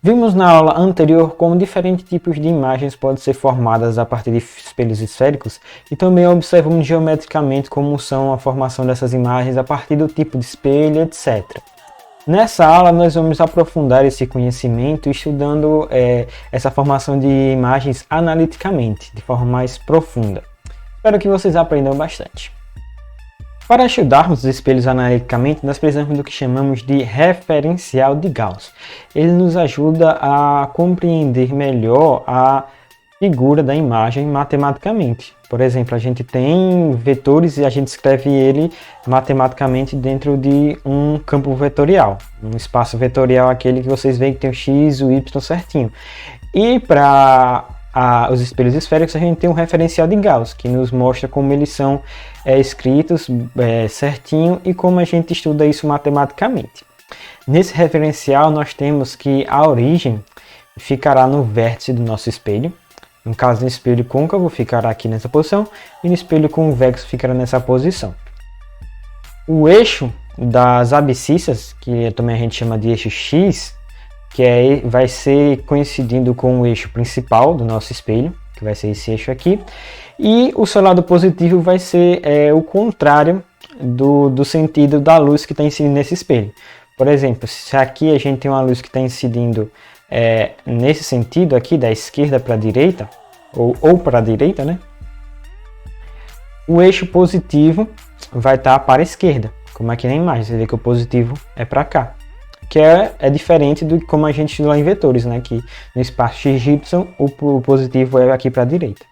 Vimos na aula anterior como diferentes tipos de imagens podem ser formadas a partir de espelhos esféricos e também observamos geometricamente como são a formação dessas imagens a partir do tipo de espelho, etc. Nessa aula nós vamos aprofundar esse conhecimento estudando essa formação de imagens analiticamente, de forma mais profunda. Espero que vocês aprendam bastante. Para estudarmos os espelhos analiticamente, nós precisamos do que chamamos de referencial de Gauss. Ele nos ajuda a compreender melhor a figura da imagem matematicamente. Por exemplo, a gente tem vetores e a gente escreve ele matematicamente dentro de um campo vetorial. Um espaço vetorial, aquele que vocês veem que tem o x e o y certinho. E para os espelhos esféricos, a gente tem um referencial de Gauss, que nos mostra como eles são escritos certinho e como a gente estuda isso matematicamente. Nesse referencial, nós temos que a origem ficará no vértice do nosso espelho. No caso do espelho côncavo, ficará aqui nessa posição, e no espelho convexo ficará nessa posição. O eixo das abscissas, que também a gente chama de eixo X, que vai ser coincidindo com o eixo principal do nosso espelho, que vai ser esse eixo aqui, e o seu lado positivo vai ser o contrário do sentido da luz que está incidindo nesse espelho. Por exemplo, se aqui a gente tem uma luz que está incidindo nesse sentido aqui, da esquerda para a direita, ou para a direita, né? O eixo positivo vai estar para a esquerda, como aqui na imagem, você vê que o positivo é para cá. Que é diferente do como a gente estuda em vetores, né? Que no espaço XY o positivo é aqui para a direita.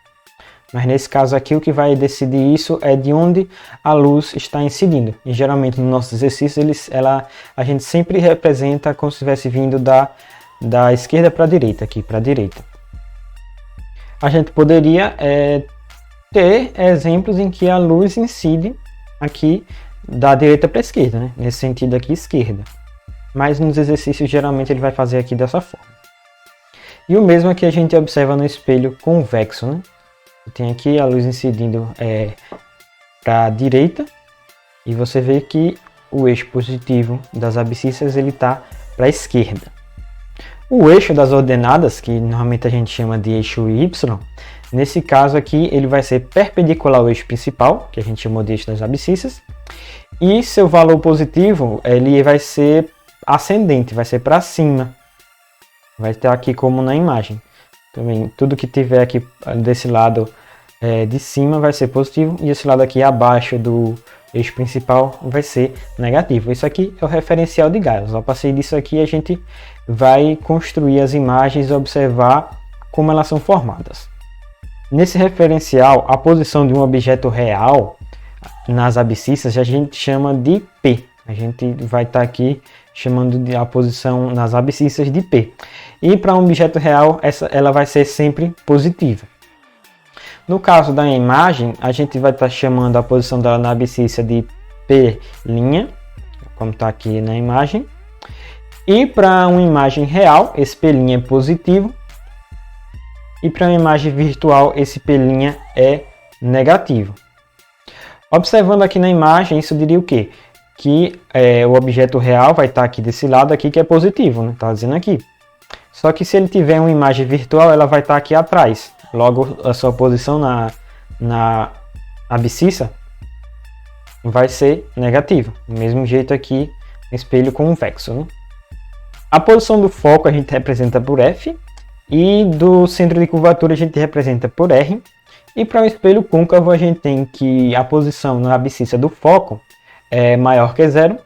Mas nesse caso aqui o que vai decidir isso é de onde a luz está incidindo. E geralmente nos nossos exercícios a gente sempre representa como se estivesse vindo da esquerda para a direita, aqui para a direita. A gente poderia ter exemplos em que a luz incide aqui da direita para a esquerda, né? Nesse sentido aqui, esquerda. Mas nos exercícios geralmente ele vai fazer aqui dessa forma. E o mesmo que a gente observa no espelho convexo, né? Tem aqui a luz incidindo para a direita e você vê que o eixo positivo das abscissas ele está para a esquerda. O eixo das ordenadas, que normalmente a gente chama de eixo Y, nesse caso aqui ele vai ser perpendicular ao eixo principal, que a gente chamou de eixo das abscissas, e seu valor positivo ele vai ser ascendente, vai ser para cima, vai estar aqui como na imagem. Também tudo que tiver aqui desse lado de cima vai ser positivo e esse lado aqui abaixo do eixo principal vai ser negativo. Isso aqui é o referencial de Gauss. A partir disso aqui a gente vai construir as imagens e observar como elas são formadas. Nesse referencial, a posição de um objeto real nas abscissas a gente chama de P. A gente vai estar aqui chamando de a posição nas abscissas de P. E para um objeto real, ela vai ser sempre positiva. No caso da imagem, a gente vai estar chamando a posição dela na abscissa de P', como está aqui na imagem. E para uma imagem real, esse P' é positivo. E para uma imagem virtual, esse P' é negativo. Observando aqui na imagem, isso diria o quê? Que o objeto real vai estar aqui desse lado aqui que é positivo, né? Tá dizendo aqui. Só que se ele tiver uma imagem virtual, ela vai estar aqui atrás. Logo, a sua posição na abscissa vai ser negativa. Do mesmo jeito aqui, no espelho convexo, né? A posição do foco a gente representa por F. E do centro de curvatura a gente representa por R. E para o espelho côncavo a gente tem que a posição na abscissa do foco é maior que zero.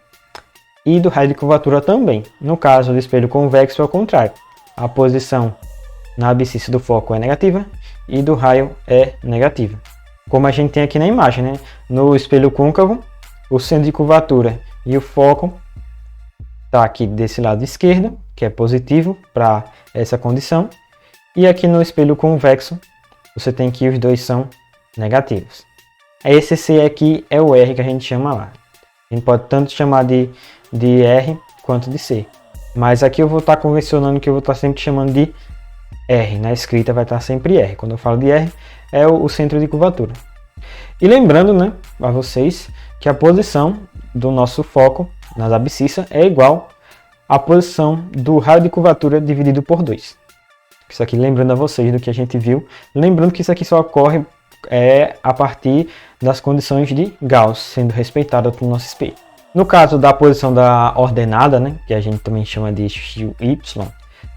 E do raio de curvatura também. No caso do espelho convexo é o contrário. A posição na abscissa do foco é negativa e do raio é negativa. Como a gente tem aqui na imagem, né? No espelho côncavo, o centro de curvatura e o foco está aqui desse lado esquerdo, que é positivo para essa condição. E aqui no espelho convexo, você tem que os dois são negativos. Esse C aqui é o R que a gente chama lá. A gente pode tanto chamar de R quanto de C. Mas aqui eu vou estar convencionando que eu vou estar sempre chamando de R. Na escrita vai estar sempre R. Quando eu falo de R, é o centro de curvatura. E lembrando, né, a vocês que a posição do nosso foco nas abscissas é igual a posição do raio de curvatura dividido por 2. Isso aqui lembrando a vocês do que a gente viu. Lembrando que isso aqui só ocorre a partir das condições de Gauss, sendo respeitada pelo nosso espelho. No caso da posição da ordenada, né, que a gente também chama de y,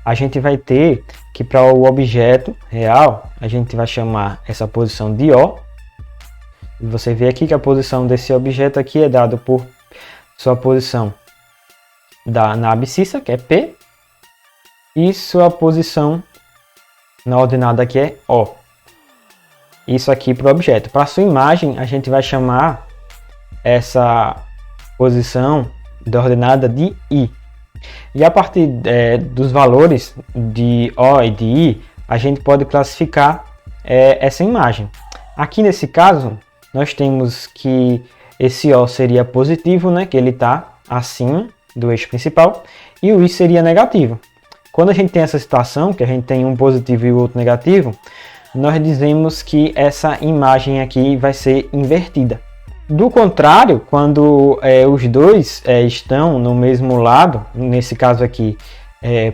a gente vai ter que para o objeto real, a gente vai chamar essa posição de O. E você vê aqui que a posição desse objeto aqui é dada por sua posição na abscissa, que é P, e sua posição na ordenada aqui é O. Isso aqui para o objeto. Para a sua imagem, a gente vai chamar essa posição da ordenada de I. E a partir dos valores de O e de I, a gente pode classificar essa imagem. Aqui nesse caso, nós temos que esse O seria positivo, né, que ele está acima do eixo principal, e o I seria negativo. Quando a gente tem essa situação, que a gente tem um positivo e o outro negativo, nós dizemos que essa imagem aqui vai ser invertida. Do contrário, quando os dois estão no mesmo lado, nesse caso aqui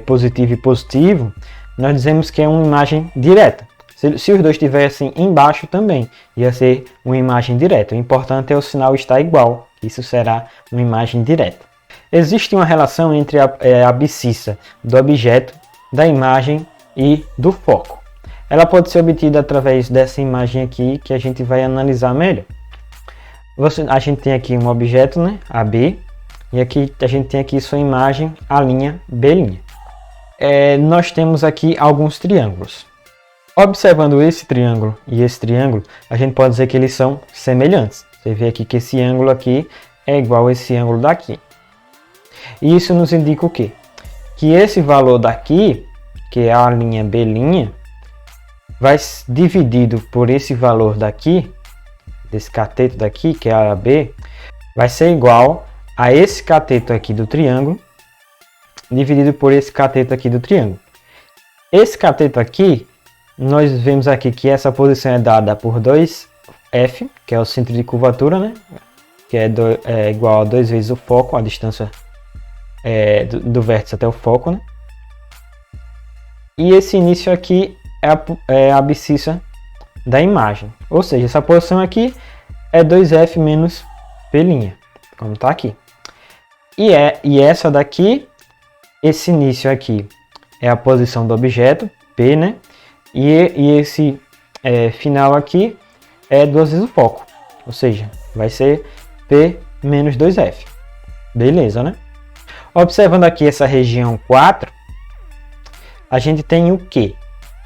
positivo e positivo, nós dizemos que é uma imagem direta. Se os dois estivessem embaixo também, ia ser uma imagem direta. O importante é o sinal estar igual, isso será uma imagem direta. Existe uma relação entre a abscissa do objeto, da imagem e do foco. Ela pode ser obtida através dessa imagem aqui, que a gente vai analisar melhor. A gente tem aqui um objeto, né, AB, e aqui a gente tem aqui sua imagem, a B'. Nós temos aqui alguns triângulos. Observando esse triângulo e esse triângulo, a gente pode dizer que eles são semelhantes. Você vê aqui que esse ângulo aqui é igual a esse ângulo daqui. E isso nos indica o quê? Que esse valor daqui, que é a linha B', vai dividido por esse valor daqui, desse cateto daqui, que é a B, vai ser igual a esse cateto aqui do triângulo, dividido por esse cateto aqui do triângulo. Esse cateto aqui, nós vemos aqui que essa posição é dada por 2F, que é o centro de curvatura, né? Que é igual a 2 vezes o foco, a distância do vértice até o foco, né? E esse início aqui é a abscissa da imagem. Ou seja, essa posição aqui é 2F menos P', como está aqui. E essa daqui, esse início aqui, é a posição do objeto, P, né? E esse final aqui é 2 vezes o foco. Ou seja, vai ser P menos 2F. Beleza, né? Observando aqui essa região 4, a gente tem o quê?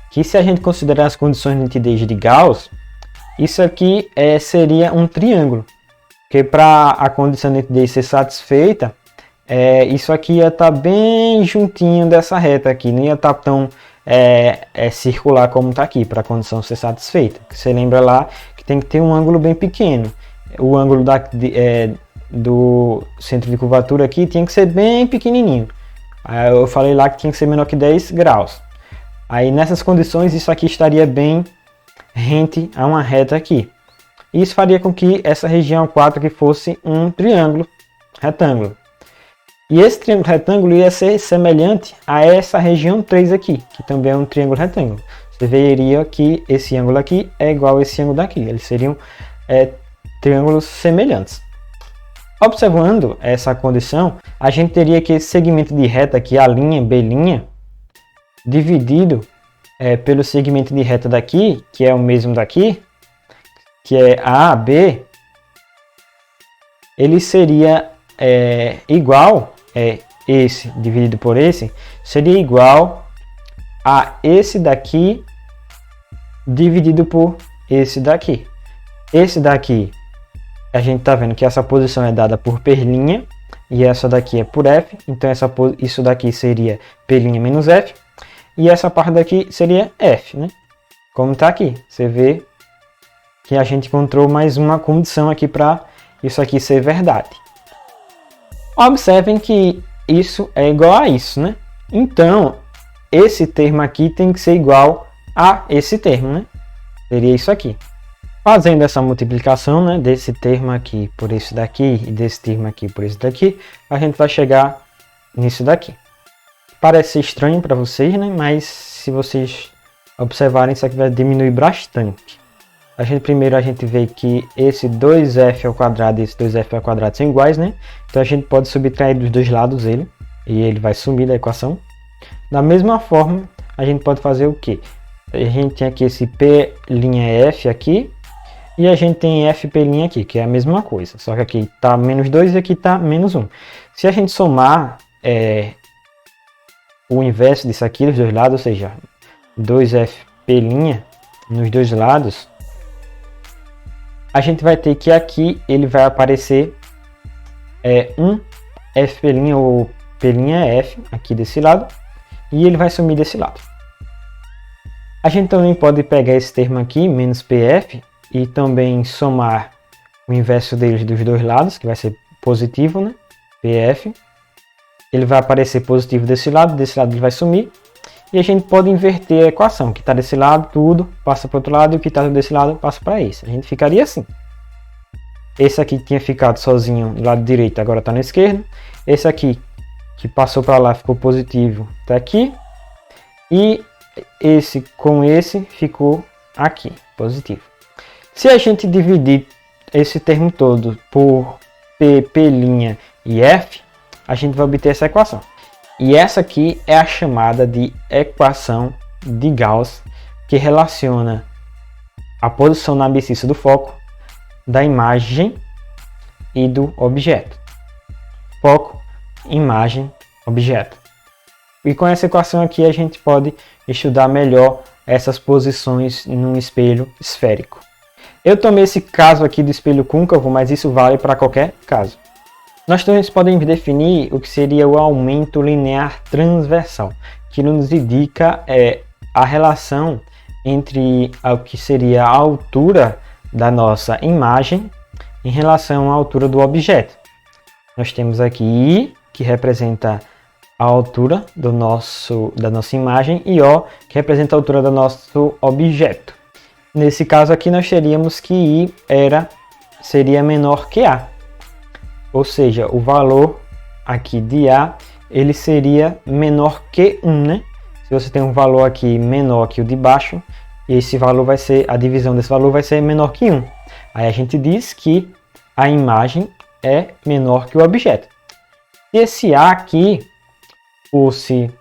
Que se a gente considerar as condições de nitidez de Gauss, isso aqui seria um triângulo. Porque para a condição de nitidez ser satisfeita, isso aqui ia estar bem juntinho dessa reta aqui, não ia estar tão circular como está aqui, para a condição ser satisfeita. Você lembra lá que tem que ter um ângulo bem pequeno. O ângulo do centro de curvatura aqui tinha que ser bem pequenininho. Eu falei lá que tinha que ser menor que 10 graus. Aí nessas condições isso aqui estaria bem rente a uma reta aqui. Isso faria com que essa região 4 aqui fosse um triângulo retângulo. E esse triângulo retângulo ia ser semelhante a essa região 3 aqui, que também é um triângulo retângulo. Você veria que esse ângulo aqui é igual a esse ângulo daqui. Eles seriam triângulos semelhantes. Observando essa condição, a gente teria que esse segmento de reta aqui, a linha B', dividido pelo segmento de reta daqui, que é o mesmo daqui, que é AB, ele seria igual, esse dividido por esse, seria igual a esse daqui dividido por esse daqui. Esse daqui, a gente está vendo que essa posição é dada por P' e essa daqui é por F, então isso daqui seria P' menos F, e essa parte daqui seria F, né? Como está aqui, você vê que a gente encontrou mais uma condição aqui para isso aqui ser verdade. Observem que isso é igual a isso, né? Então, esse termo aqui tem que ser igual a esse termo, né? Seria isso aqui. Fazendo essa multiplicação, né, desse termo aqui por esse daqui e desse termo aqui por esse daqui, a gente vai chegar nisso daqui. Parece ser estranho para vocês, né? Mas se vocês observarem, isso aqui vai diminuir bastante. Primeiro a gente vê que esse 2f ao quadrado e esse 2f ao quadrado são iguais, né? Então a gente pode subtrair dos dois lados ele, e ele vai sumir da equação. Da mesma forma, a gente pode fazer o quê? A gente tem aqui esse P'F aqui, e a gente tem F'P' aqui, que é a mesma coisa. Só que aqui está menos 2 e aqui está menos 1. Se a gente somar o inverso disso aqui dos dois lados, ou seja, 2F'P' nos dois lados, a gente vai ter que aqui ele vai aparecer um F'P' ou P'F aqui desse lado, e ele vai sumir desse lado. A gente também pode pegar esse termo aqui, menos PF, e também somar o inverso deles dos dois lados, que vai ser positivo, né? PF. Ele vai aparecer positivo desse lado ele vai sumir. E a gente pode inverter a equação, que está desse lado, tudo passa para o outro lado, e o que está desse lado passa para esse. A gente ficaria assim. Esse aqui tinha ficado sozinho do lado direito, agora está na esquerda. Esse aqui, que passou para lá, ficou positivo, está aqui. E esse com esse ficou aqui, positivo. Se a gente dividir esse termo todo por P' e F, a gente vai obter essa equação. E essa aqui é a chamada de equação de Gauss, que relaciona a posição na abscissa do foco, da imagem e do objeto. Foco, imagem, objeto. E com essa equação aqui a gente pode estudar melhor essas posições num espelho esférico. Eu tomei esse caso aqui do espelho côncavo, mas isso vale para qualquer caso. Nós também podemos definir o que seria o aumento linear transversal, que nos indica a relação entre o que seria a altura da nossa imagem em relação à altura do objeto. Nós temos aqui I, que representa a altura da nossa imagem, e O, que representa a altura do nosso objeto. Nesse caso aqui nós teríamos que I seria menor que A. Ou seja, o valor aqui de A, ele seria menor que 1, né? Se você tem um valor aqui menor que o de baixo, esse valor vai ser, a divisão desse valor vai ser menor que 1. Aí a gente diz que a imagem é menor que o objeto. Se esse A aqui fosse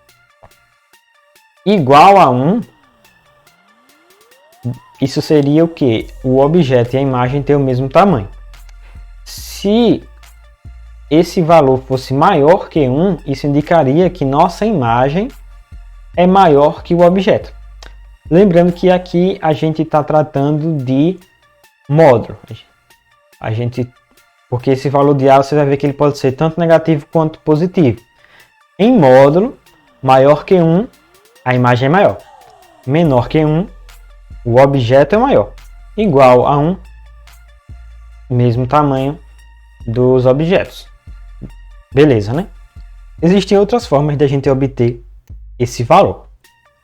igual a 1, isso seria o que? O objeto e a imagem têm o mesmo tamanho. Se esse valor fosse maior que 1, isso indicaria que nossa imagem é maior que o objeto. Lembrando que aqui a gente está tratando de módulo. Porque esse valor de A você vai ver que ele pode ser tanto negativo quanto positivo. Em módulo, maior que 1, a imagem é maior. Menor que 1, o objeto é maior. Igual a 1, mesmo tamanho dos objetos. Beleza, né? Existem outras formas de a gente obter esse valor.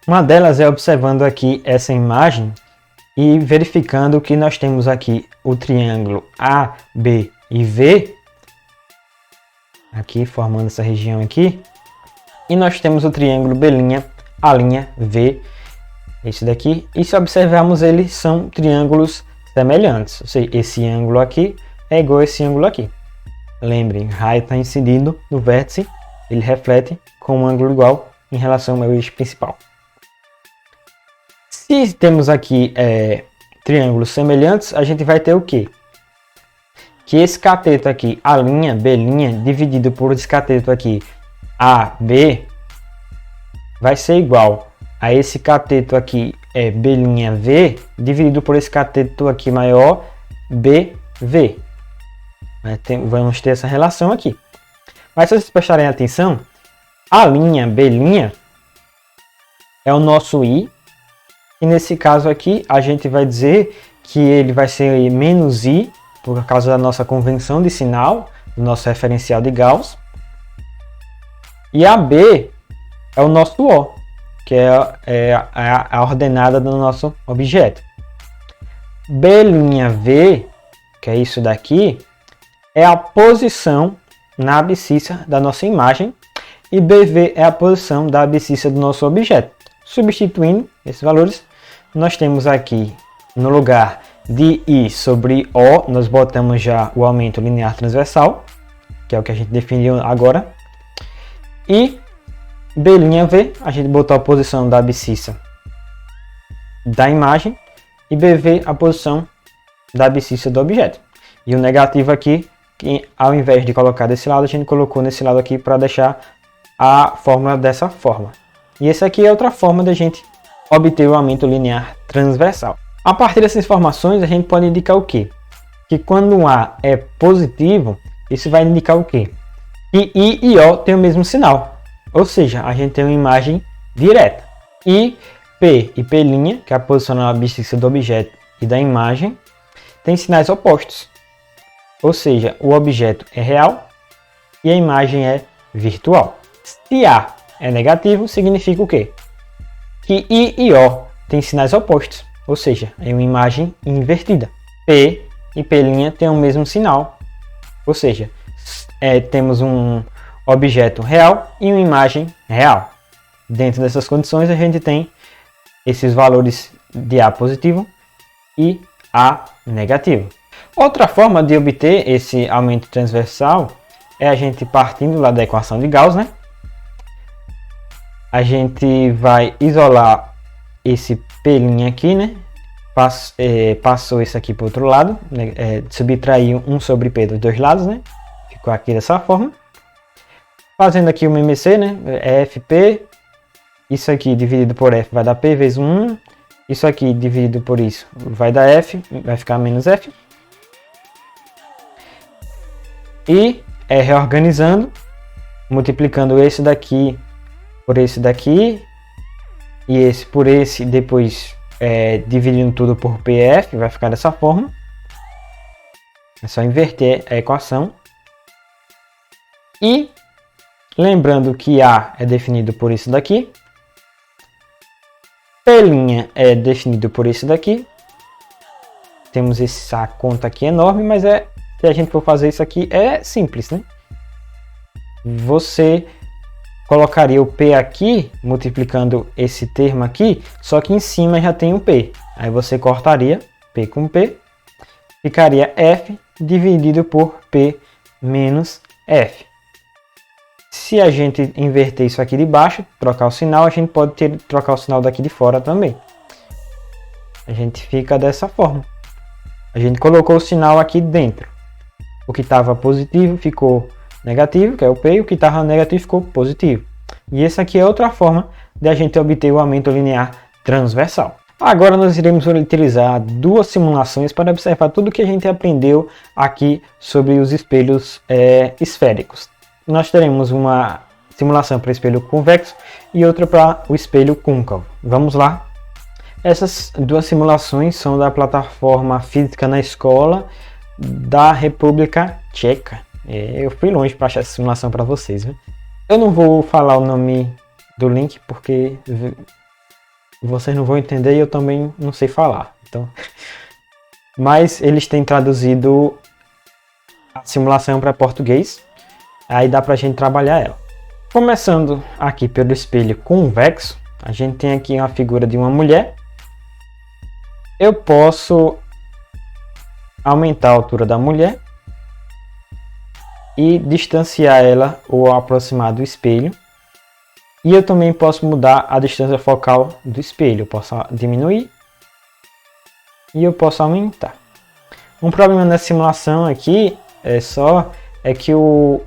Uma delas é observando aqui essa imagem e verificando que nós temos aqui o triângulo A, B e V, aqui formando essa região aqui, e nós temos o triângulo B', A', V, esse daqui, e se observarmos eles são triângulos semelhantes, ou seja, esse ângulo aqui é igual a esse ângulo aqui. Lembrem, raio está incidindo no vértice, ele reflete com um ângulo igual em relação ao eixo principal. Se temos aqui triângulos semelhantes, a gente vai ter o quê? Que esse cateto aqui, A', B', dividido por esse cateto aqui, AB, vai ser igual a esse cateto aqui, B', V, dividido por esse cateto aqui maior, BV. Vamos ter essa relação aqui. Mas se vocês prestarem atenção, A', B' é o nosso I, e nesse caso aqui a gente vai dizer que ele vai ser menos I, por causa da nossa convenção de sinal, do nosso referencial de Gauss. E a B é o nosso O, que é a ordenada do nosso objeto. B'V, que é isso daqui, é a posição na abscissa da nossa imagem. e BV é a posição da abscissa do nosso objeto. Substituindo esses valores, nós temos aqui no lugar de I sobre O, nós botamos já o aumento linear transversal, que é o que a gente definiu agora. E B'V, a gente botou a posição da abscissa da imagem, e BV a posição da abscissa do objeto. E o negativo aqui, que ao invés de colocar desse lado, a gente colocou nesse lado aqui para deixar a fórmula dessa forma. E essa aqui é outra forma da gente obter o aumento linear transversal. A partir dessas informações, a gente pode indicar o quê? Que quando A é positivo, isso vai indicar o quê? Que I e O têm o mesmo sinal. Ou seja, a gente tem uma imagem direta. E P e P', que é a posição na abscissa do objeto e da imagem, tem sinais opostos. Ou seja, o objeto é real e a imagem é virtual. Se A é negativo, significa o quê? Que I e O têm sinais opostos. Ou seja, é uma imagem invertida. P e P' têm o mesmo sinal. Ou seja, temos um objeto real e uma imagem real. Dentro dessas condições, a gente tem esses valores de A positivo e A negativo. Outra forma de obter esse aumento transversal é a gente partindo lá da equação de Gauss, né? A gente vai isolar esse P' aqui, né? Passou isso aqui para o outro lado, né? Subtraiu 1 sobre P dos dois lados, né? Ficou aqui dessa forma. Fazendo aqui uma MC, né? FP, isso aqui dividido por F vai dar P vezes 1. Isso aqui dividido por isso vai dar F, vai ficar menos F. E reorganizando, multiplicando esse daqui por esse daqui e esse por esse, depois dividindo tudo por PF, vai ficar dessa forma. É só inverter a equação. E lembrando que A é definido por isso daqui, P' é definido por isso daqui. Temos essa conta aqui enorme, mas se a gente for fazer isso aqui é simples, né? Você colocaria o P aqui, multiplicando esse termo aqui, só que em cima já tem o P. Aí você cortaria P com P, ficaria F dividido por P menos F. Se a gente inverter isso aqui de baixo, trocar o sinal, a gente pode trocar o sinal daqui de fora também. A gente fica dessa forma. A gente colocou o sinal aqui dentro. O que estava positivo ficou negativo, que é o P, e o que estava negativo ficou positivo. E essa aqui é outra forma de a gente obter o aumento linear transversal. Agora nós iremos utilizar duas simulações para observar tudo que a gente aprendeu aqui sobre os espelhos esféricos. Nós teremos uma simulação para espelho convexo e outra para o espelho côncavo. Vamos lá? Essas duas simulações são da plataforma Física na Escola da República Tcheca. Eu fui longe para achar essa simulação para vocês, viu? Eu não vou falar o nome do link porque vocês não vão entender e eu também não sei falar. Então, mas eles têm traduzido a simulação para português. Aí dá para a gente trabalhar ela. Começando aqui pelo espelho convexo, a gente tem aqui uma figura de uma mulher. Eu posso aumentar a altura da mulher e distanciar ela ou aproximar do espelho. E eu também posso mudar a distância focal do espelho. Eu posso diminuir e eu posso aumentar. Um problema nessa simulação aqui é que o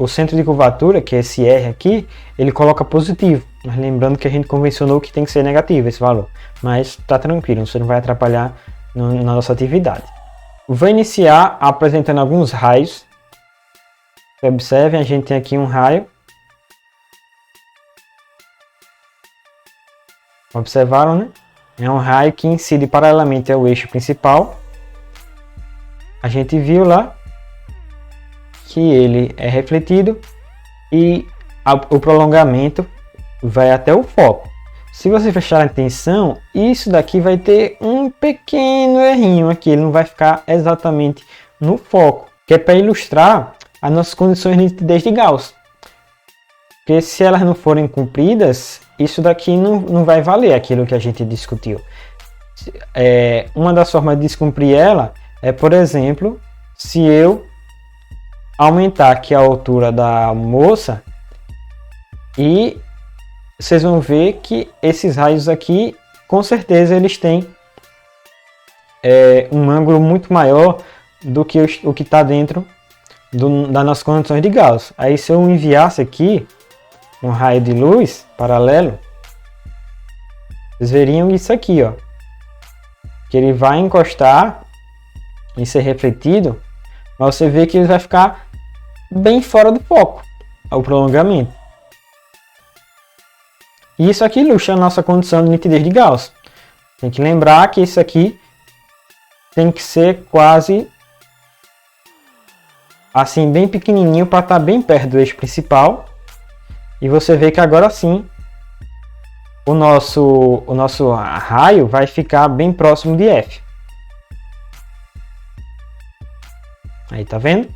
centro de curvatura, que é esse R aqui, ele coloca positivo. Mas lembrando que a gente convencionou que tem que ser negativo esse valor. Mas está tranquilo, você não vai atrapalhar na nossa atividade. Vou iniciar apresentando alguns raios. Observem, a gente tem aqui um raio. Observaram, né? É um raio que incide paralelamente ao eixo principal. A gente viu lá que ele é refletido e o prolongamento vai até o foco. Se você fechar a atenção, isso daqui vai ter um pequeno errinho aqui, ele não vai ficar exatamente no foco, que é para ilustrar as nossas condições de nitidez de Gauss. Porque se elas não forem cumpridas, isso daqui não vai valer aquilo que a gente discutiu. Uma das formas de descumprir ela é, por exemplo, se eu aumentar aqui a altura da moça, e vocês vão ver que esses raios aqui, com certeza eles têm um ângulo muito maior do que o que está dentro das nossas condições de Gauss. Aí se eu enviasse aqui um raio de luz paralelo, vocês veriam isso aqui, ó, que ele vai encostar e ser refletido, mas você vê que ele vai ficar bem fora do foco, o prolongamento. E isso aqui ilustra a nossa condição de nitidez de Gauss. Tem que lembrar que isso aqui tem que ser quase assim, bem pequenininho, para estar bem perto do eixo principal. E você vê que agora sim o nosso raio vai ficar bem próximo de F. Aí tá vendo?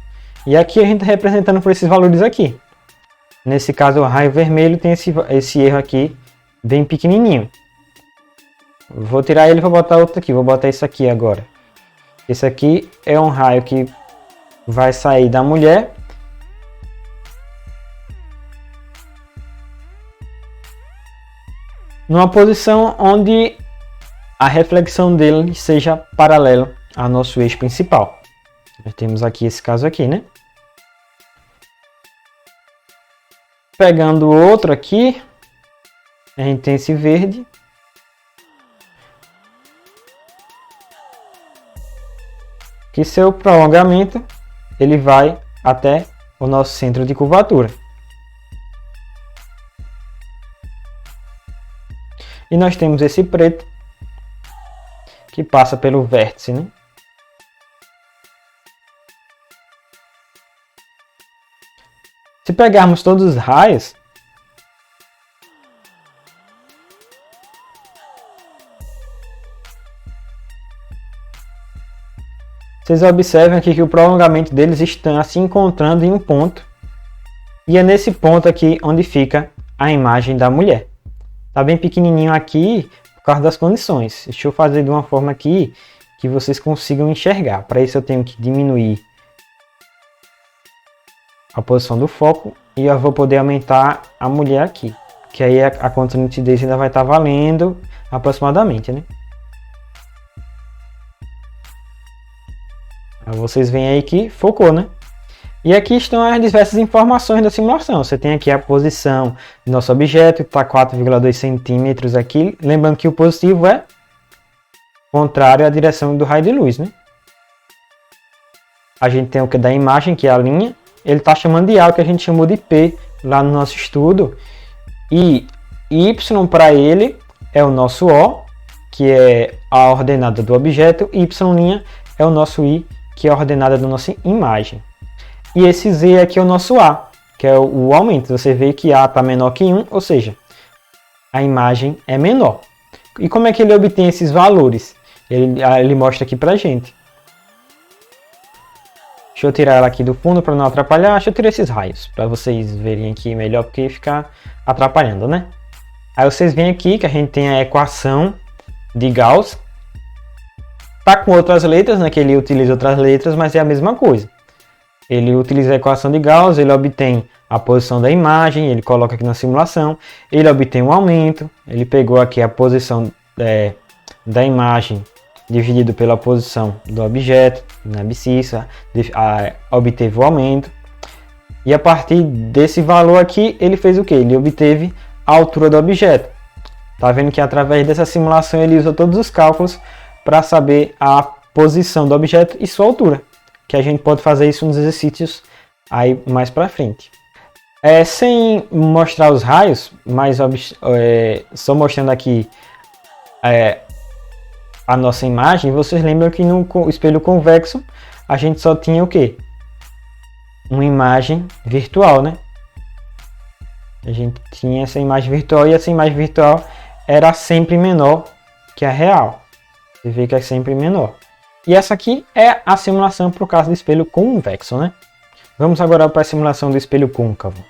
E aqui a gente está representando por esses valores aqui. Nesse caso o raio vermelho tem esse erro aqui bem pequenininho. Vou tirar ele e vou botar outro aqui. Vou botar isso aqui agora. Esse aqui é um raio que vai sair da mulher. Numa posição onde a reflexão dele seja paralela ao nosso eixo principal. Nós temos aqui esse caso aqui, né? Pegando outro aqui, a gente tem esse verde. Que seu prolongamento ele vai até o nosso centro de curvatura. E nós temos esse preto que passa pelo vértice, né? Se pegarmos todos os raios, vocês observam aqui que o prolongamento deles está se encontrando em um ponto. E é nesse ponto aqui onde fica a imagem da mulher. Está bem pequenininho aqui por causa das condições. Deixa eu fazer de uma forma aqui que vocês consigam enxergar. Para isso eu tenho que diminuir a posição do foco e eu vou poder aumentar a mulher aqui. Que aí a condição de nitidez ainda vai estar valendo aproximadamente, né? Vocês veem aí que focou, né? E aqui estão as diversas informações da simulação. Você tem aqui a posição do nosso objeto, que está 4,2 centímetros aqui. Lembrando que o positivo é contrário à direção do raio de luz, né? A gente tem o que da imagem, que é a linha. Ele está chamando de A, o que a gente chamou de P lá no nosso estudo. E Y para ele é o nosso O, que é a ordenada do objeto. Y' é o nosso I, que é a ordenada da nossa imagem. E esse Z aqui é o nosso A, que é o aumento. Você vê que A está menor que 1, ou seja, a imagem é menor. E como é que ele obtém esses valores? Ele mostra aqui pra gente. Deixa eu tirar ela aqui do fundo para não atrapalhar. Deixa eu tirar esses raios, para vocês verem aqui melhor, porque ficar atrapalhando, né? Aí vocês veem aqui que a gente tem a equação de Gauss. Tá com outras letras, né, que ele utiliza outras letras, mas é a mesma coisa. Ele utiliza a equação de Gauss, ele obtém a posição da imagem, ele coloca aqui na simulação, ele obtém um aumento, ele pegou aqui a posição da imagem dividido pela posição do objeto, na abscissa, obteve o aumento. E a partir desse valor aqui, ele fez o que? Ele obteve a altura do objeto. Tá vendo que através dessa simulação ele usa todos os cálculos para saber a posição do objeto e sua altura, que a gente pode fazer isso nos exercícios aí mais para frente. Sem mostrar os raios, mas só mostrando aqui a nossa imagem, vocês lembram que no espelho convexo a gente só tinha o quê? Uma imagem virtual, né? A gente tinha essa imagem virtual e essa imagem virtual era sempre menor que a real. Você vê que é sempre menor. E essa aqui é a simulação para o caso do espelho convexo, né? Vamos agora para a simulação do espelho côncavo.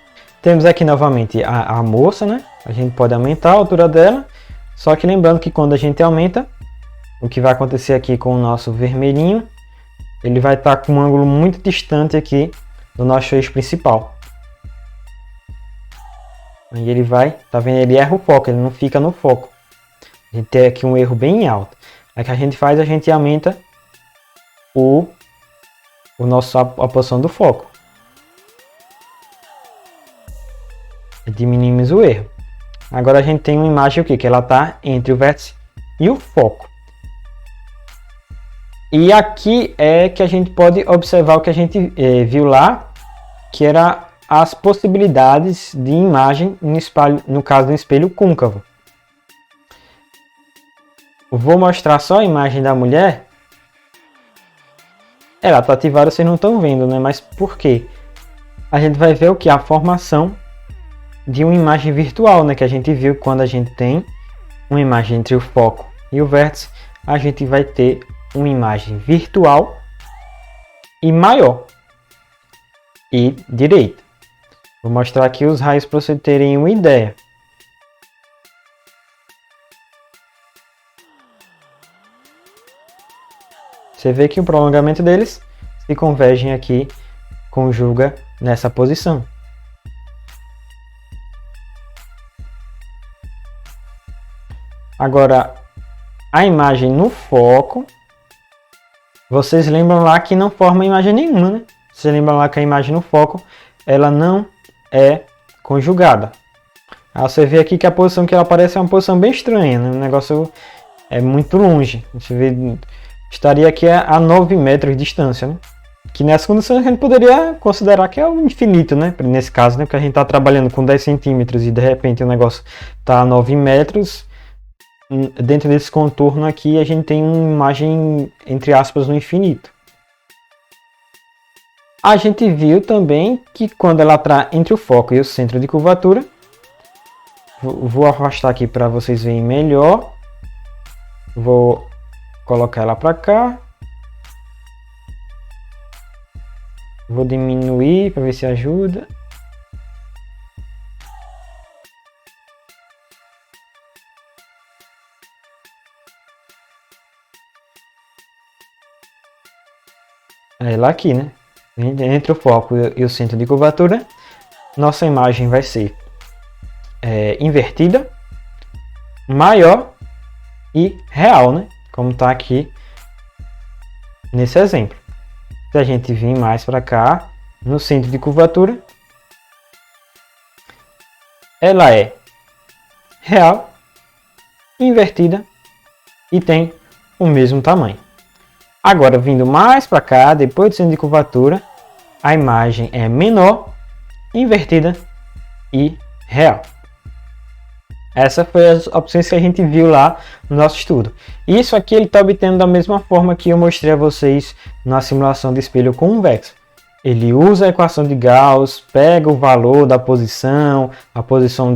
Temos aqui novamente a moça, né? A gente pode aumentar a altura dela, só que lembrando que quando a gente aumenta, o que vai acontecer aqui com o nosso vermelhinho, ele vai estar com um ângulo muito distante aqui do nosso eixo principal. Aí ele vai, tá vendo? Ele erra o foco, ele não fica no foco. A gente tem aqui um erro bem alto. Aí o que a gente faz, a gente aumenta a posição do foco. E diminuímos o erro. Agora a gente tem uma imagem o quê? Que ela está entre o vértice e o foco. E aqui é que a gente pode observar o que a gente viu lá, que era as possibilidades de imagem no caso do espelho côncavo. Vou mostrar só a imagem da mulher. Ela está ativada, vocês não estão vendo, né? Mas por quê? A gente vai ver o que? A formação de uma imagem virtual, né? Que a gente viu quando a gente tem uma imagem entre o foco e o vértice, a gente vai ter uma imagem virtual e maior e direita. Vou mostrar aqui os raios para vocês terem uma ideia. Você vê que o prolongamento deles se convergem aqui, conjuga nessa posição. Agora, a imagem no foco, vocês lembram lá que não forma imagem nenhuma, né? Vocês lembram lá que a imagem no foco, ela não é conjugada. Aí você vê aqui que a posição que ela aparece é uma posição bem estranha, né? O negócio é muito longe. Você vê, estaria aqui a 9 metros de distância, né? Que nessa condição a gente poderia considerar que é o infinito, né? Nesse caso, né? Porque a gente está trabalhando com 10 centímetros e de repente o negócio está a 9 metros. Dentro desse contorno aqui a gente tem uma imagem, entre aspas, no infinito. A gente viu também que quando ela está entre o foco e o centro de curvatura, vou afastar aqui para vocês verem melhor. Vou colocar ela para cá. Vou diminuir para ver se ajuda. Ela aqui, né? Entre o foco e o centro de curvatura, nossa imagem vai ser invertida, maior e real, né? Como está aqui nesse exemplo. Se a gente vir mais para cá, no centro de curvatura, ela é real, invertida e tem o mesmo tamanho. Agora, vindo mais para cá, depois do centro de curvatura, a imagem é menor, invertida e real. Essa foi as opções que a gente viu lá no nosso estudo. Isso aqui ele está obtendo da mesma forma que eu mostrei a vocês na simulação de espelho convexo. Ele usa a equação de Gauss, pega o valor da posição, a posição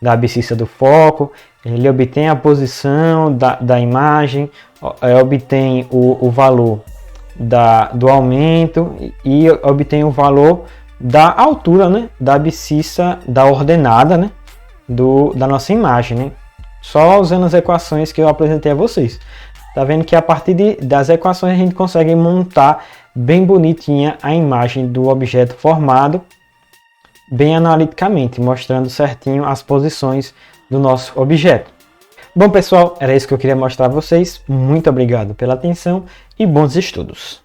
da abscissa do foco, ele obtém a posição da imagem, obtém o valor do aumento e obtém o valor da altura, né, da abscissa da ordenada, né, da nossa imagem, né, só usando as equações que eu apresentei a vocês. Tá vendo que a partir das equações a gente consegue montar bem bonitinha a imagem do objeto formado, bem analiticamente, mostrando certinho as posições do nosso objeto. Bom pessoal, era isso que eu queria mostrar a vocês. Muito obrigado pela atenção e bons estudos!